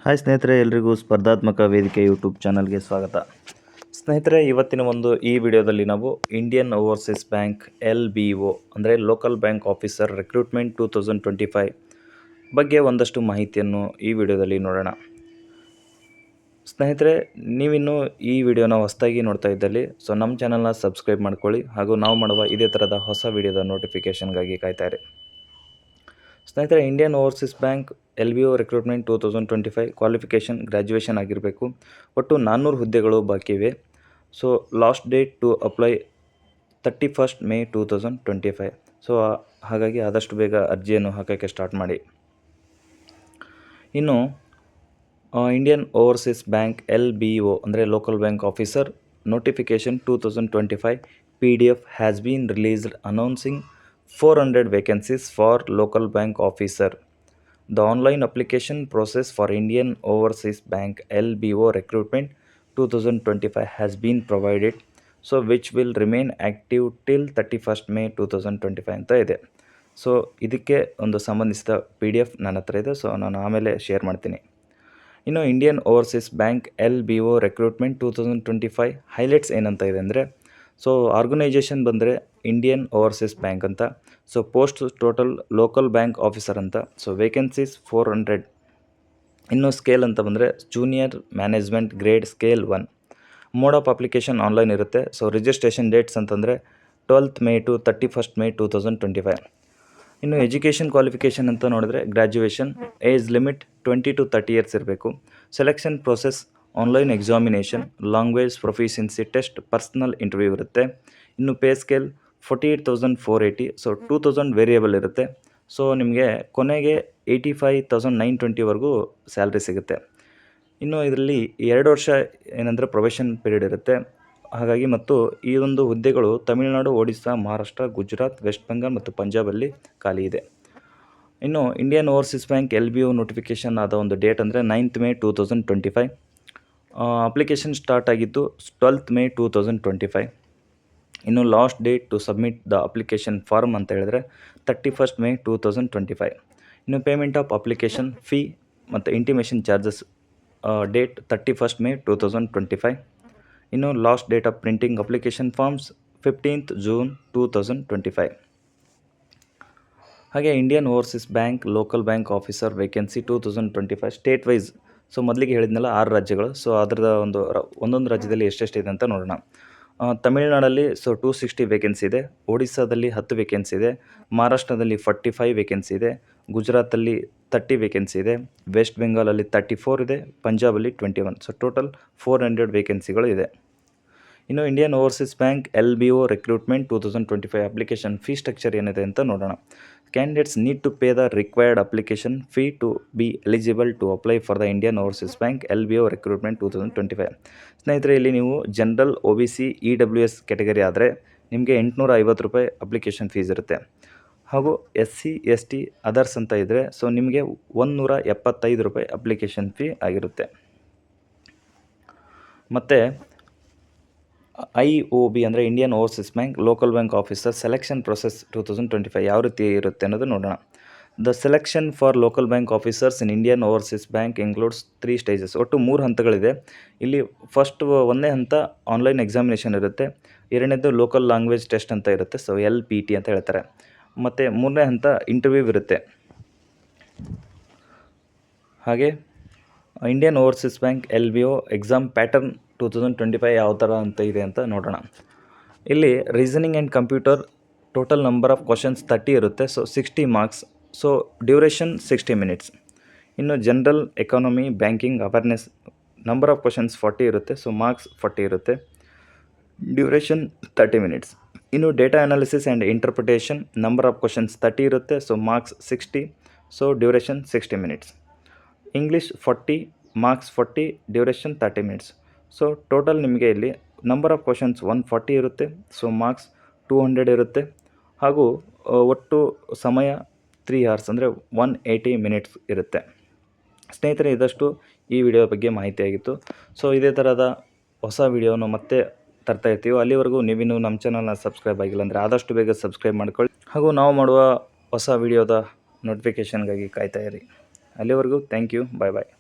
Hi ಸ್ನೇಹಿತರೆ, ಎಲ್ರಿಗೂ ಸ್ಪರ್ಧಾತ್ಮಕ ವೇದಿಕೆ ಯೂಟ್ಯೂಬ್ ಚಾನಲ್ಗೆ ಸ್ವಾಗತ. ಸ್ನೇಹಿತರೆ, ಇವತ್ತಿನ ಈ ವಿಡಿಯೋದಲ್ಲಿ ನಾವು ಇಂಡಿಯನ್ ಓವರ್ಸೀಸ್ ಬ್ಯಾಂಕ್ LBO ಅಂದರೆ ಲೋಕಲ್ ಬ್ಯಾಂಕ್ ಆಫೀಸರ್ ರಿಕ್ರೂಟ್ಮೆಂಟ್ 2025 ಬಗ್ಗೆ ಒಂದಷ್ಟು ಮಾಹಿತಿಯನ್ನು ಈ ವಿಡಿಯೋದಲ್ಲಿ ನೋಡೋಣ. ಸ್ನೇಹಿತರೆ, ನೀವಿನ್ನೂ ಈ ವಿಡಿಯೋನ ಹೊಸದಾಗಿ ನೋಡ್ತಾ ಇದ್ದಲ್ಲಿ ನಮ್ಮ ಚಾನಲ್ನ ಸಬ್ಸ್ಕ್ರೈಬ್ ಮಾಡ್ಕೊಳ್ಳಿ ಹಾಗೂ ನಾವು ಮಾಡುವ ಇದೇ ಥರದ ಹೊಸ ವಿಡಿಯೋದ ನೋಟಿಫಿಕೇಷನ್ಗಾಗಿ ಕಾಯ್ತಾರೆ. ಸ್ನೇಹಿತರೆ, Indian Overseas Bank LBO recruitment 2025 qualification graduation ಆಗಿರಬೇಕು. ಒಟ್ಟು 400 ಹುದ್ದೆಗಳು ಬಾಕಿ ಇವೆ. So last date to apply 31st May 2025. So ಹಾಗಾಗಿ ಆದಷ್ಟು ಬೇಗ ಅರ್ಜಿಯನ್ನು ಹಾಕೋಕ್ಕೆ ಸ್ಟಾರ್ಟ್ ಮಾಡಿ. ಇನ್ನು ಇಂಡಿಯನ್ ಓವರ್ಸೀಸ್ ಬ್ಯಾಂಕ್ LBO ಅಂದರೆ local bank officer notification 2025 PDF has been released announcing 400 vacancies for local bank officer. The online application process for Indian Overseas Bank LBO recruitment 2025 has been provided, so which will remain active till 31st May 2025 ಅಂತ ಇದೆ. So ಇದಕ್ಕೆ ಒಂದು ಸಂಬಂಧಿಸಿದ PDF ನನ್ನ ಹತ್ರ ಇದೆ. So ನಾನು ಆಮೇಲೆ ಶೇರ್ ಮಾಡ್ತೀನಿ. ಇನ್ನು Indian Overseas Bank LBO recruitment 2025 highlights ಏನಂತ ಇದೆ ಅಂದರೆ, ಸೊ ಆರ್ಗನೈಜೇಷನ್ ಬಂದರೆ ಇಂಡಿಯನ್ ಓವರ್ಸೀಸ್ ಬ್ಯಾಂಕ್ ಅಂತ, so post total local bank officer ಅಂತ, ಸೊ ವೇಕೆನ್ಸೀಸ್ 400. ಇನ್ನು ಸ್ಕೇಲ್ ಅಂತ ಬಂದರೆ junior management grade scale 1. Mode of application online ಇರುತ್ತೆ. ಸೊ ರಿಜಿಸ್ಟ್ರೇಷನ್ ಡೇಟ್ಸ್ ಅಂತಂದರೆ 12th May to 31st May 2025. ಇನ್ನು ಎಜುಕೇಷನ್ ಕ್ವಾಲಿಫಿಕೇಷನ್ ಅಂತ ನೋಡಿದ್ರೆ graduation, age limit 20 to 30 years ಇರಬೇಕು. Selection process online examination, language proficiency test, personal interview ಇರುತ್ತೆ. ಇನ್ನು pay scale 48,480. So 2,000 variable ಇರುತ್ತೆ. So ನಿಮಗೆ ಕೊನೆಗೆ 85,920ವರೆಗೂ ಸ್ಯಾಲ್ರಿ ಸಿಗುತ್ತೆ. ಇನ್ನು ಇದರಲ್ಲಿ 2 ವರ್ಷ ಏನಂದರೆ ಪ್ರೊಬೇಷನ್ ಪೀರಿಯಡ್ ಇರುತ್ತೆ. ಹಾಗಾಗಿ ಮತ್ತು ಈ ಒಂದು ಹುದ್ದೆಗಳು ತಮಿಳುನಾಡು, ಒಡಿಸ್ಸಾ, ಮಹಾರಾಷ್ಟ್ರ, ಗುಜರಾತ್, ವೆಸ್ಟ್ ಬೆಂಗಾಲ್ ಮತ್ತು ಪಂಜಾಬಲ್ಲಿ ಖಾಲಿ ಇದೆ. ಇನ್ನು Indian Overseas Bank LBO notification ಆದ ಒಂದು ಡೇಟ್ ಅಂದರೆ 9th May 2025. ಅಪ್ಲಿಕೇಶನ್ ಸ್ಟಾರ್ಟ್ ಆಗಿದ್ದು 12th May 2025. ಇನ್ನು last date to submit the application form ಅಂತ ಹೇಳಿದ್ರೆ 31st May 2025. ಇನ್ನು ಪೇಮೆಂಟ್ ಆಫ್ ಅಪ್ಲಿಕೇಶನ್ ಫೀ ಮತ್ತು intimation charges date 31st May 2025. ಇನ್ನು last date of printing application forms 15th June 2025. ಹಾಗೆ Indian Overseas Bank local bank officer vacancy 2025 state wise. So ಮೊದಲಿಗೆ ಹೇಳಿದ್ನಲ್ಲ 6 ರಾಜ್ಯಗಳು. So ಅದರದ ಒಂದೊಂದು ರಾಜ್ಯದಲ್ಲಿ ಎಷ್ಟೆಷ್ಟಿದೆ ಅಂತ ನೋಡೋಣ. ತಮಿಳುನಾಡಲ್ಲಿ 260 ವೇಕೆನ್ಸಿ ಇದೆ, ಒಡಿಸ್ಸಾದಲ್ಲಿ 10 ವೇಕೆನ್ಸಿ ಇದೆ, ಮಹಾರಾಷ್ಟ್ರದಲ್ಲಿ 45 ವೇಕೆನ್ಸಿ ಇದೆ, ಗುಜರಾತಲ್ಲಿ 30 ವೇಕೆನ್ಸಿ ಇದೆ, ವೆಸ್ಟ್ ಬೆಂಗಾಲಲ್ಲಿ 34 ಇದೆ, ಪಂಜಾಬಲ್ಲಿ 21. ಸೊ ಟೋಟಲ್ 400 ವೇಕೆನ್ಸಿಗಳು ಇದೆ. ಇನ್ನು Indian Overseas Bank LBO recruitment 2025 application fee structure ಏನಿದೆ ಅಂತ ನೋಡೋಣ. Candidates need to pay the required application fee to be eligible to apply for the Indian Overseas Bank LBO recruitment 2025. ಸ್ನೇಹಿತರೆ, ಇಲ್ಲಿ ನೀವು ಜನರಲ್, OBC, EWS ಕ್ಯಾಟಗರಿ ಆದರೆ ನಿಮಗೆ 850 ರೂಪಾಯಿ application fees ಇರುತ್ತೆ. ಹಾಗೂ SC ST ಅದರ್ಸ್ ಅಂತ ಇದ್ದರೆ ಸೊ ನಿಮಗೆ 175 ರೂಪಾಯಿ ಅಪ್ಲಿಕೇಶನ್ ಫೀ ಆಗಿರುತ್ತೆ. ಮತ್ತು IOB ಅಂದರೆ Indian Overseas Bank local bank officer selection process 2025 ಯಾವ ರೀತಿ ಇರುತ್ತೆ ಅನ್ನೋದು ನೋಡೋಣ. The selection for local bank officers in Indian Overseas bank includes 3 stages. ಒಟ್ಟು 3 ಹಂತಗಳಿದೆ. ಇಲ್ಲಿ ಫಸ್ಟ್ 1ನೇ ಹಂತ ಆನ್ಲೈನ್ ಎಕ್ಸಾಮಿನೇಷನ್ ಇರುತ್ತೆ. 2ನೇದು ಲೋಕಲ್ ಲ್ಯಾಂಗ್ವೇಜ್ ಟೆಸ್ಟ್ ಅಂತ ಇರುತ್ತೆ, ಸೊ LPT ಅಂತ ಹೇಳ್ತಾರೆ. ಮತ್ತು 3ನೇ ಹಂತ ಇಂಟರ್ವ್ಯೂ ಇರುತ್ತೆ. ಹಾಗೆ Indian Overseas Bank LBO exam pattern 2025 ಯಾವ ಥರ ಅಂತ ಇದೆ ಅಂತ ನೋಡೋಣ. ಇಲ್ಲಿ reasoning and computer total number of questions 30 ಇರುತ್ತೆ. So 60 marks. So duration 60 minutes. ಇನ್ನು general, economy, banking, awareness number of questions 40 ಇರುತ್ತೆ. ಸೊ ಮಾರ್ಕ್ಸ್ 40 ಇರುತ್ತೆ. Duration 30 minutes. ಇನ್ನು data analysis and interpretation number of questions 30 ಇರುತ್ತೆ. So marks 60. So duration 60 minutes. English 40, marks 40, duration 30 minutes. So total ನಿಮಗೆ ಇಲ್ಲಿ number of questions 140 ಇರುತ್ತೆ. So marks 200 ಇರುತ್ತೆ. ಹಾಗೂ ಒಟ್ಟು ಸಮಯ 3 hours ಅಂದರೆ 180 minutes ಇರುತ್ತೆ. ಸ್ನೇಹಿತರೆ, ಇದಷ್ಟು ಈ ವಿಡಿಯೋ ಬಗ್ಗೆ ಮಾಹಿತಿಯಾಗಿತ್ತು. ಸೊ ಇದೇ ಥರದ ಹೊಸ ವಿಡಿಯೋನ ಮತ್ತೆ ತರ್ತಾ ಇರ್ತೀವಿ. ಅಲ್ಲಿವರೆಗೂ ನೀವಿನ್ನೂ ನಮ್ಮ ಚಾನಲ್ನ ಸಬ್ಸ್ಕ್ರೈಬ್ ಆಗಿಲ್ಲ ಅಂದರೆ ಆದಷ್ಟು ಬೇಗ ಸಬ್ಸ್ಕ್ರೈಬ್ ಮಾಡ್ಕೊಳ್ಳಿ. ಹಾಗೂ ನಾವು ಮಾಡುವ ಹೊಸ ವಿಡಿಯೋದ ನೋಟಿಫಿಕೇಷನ್ಗಾಗಿ ಕಾಯ್ತಾ ಇರಿ. ಅಲ್ಲಿವರೆಗೂ ಥ್ಯಾಂಕ್ ಯು. Bye bye.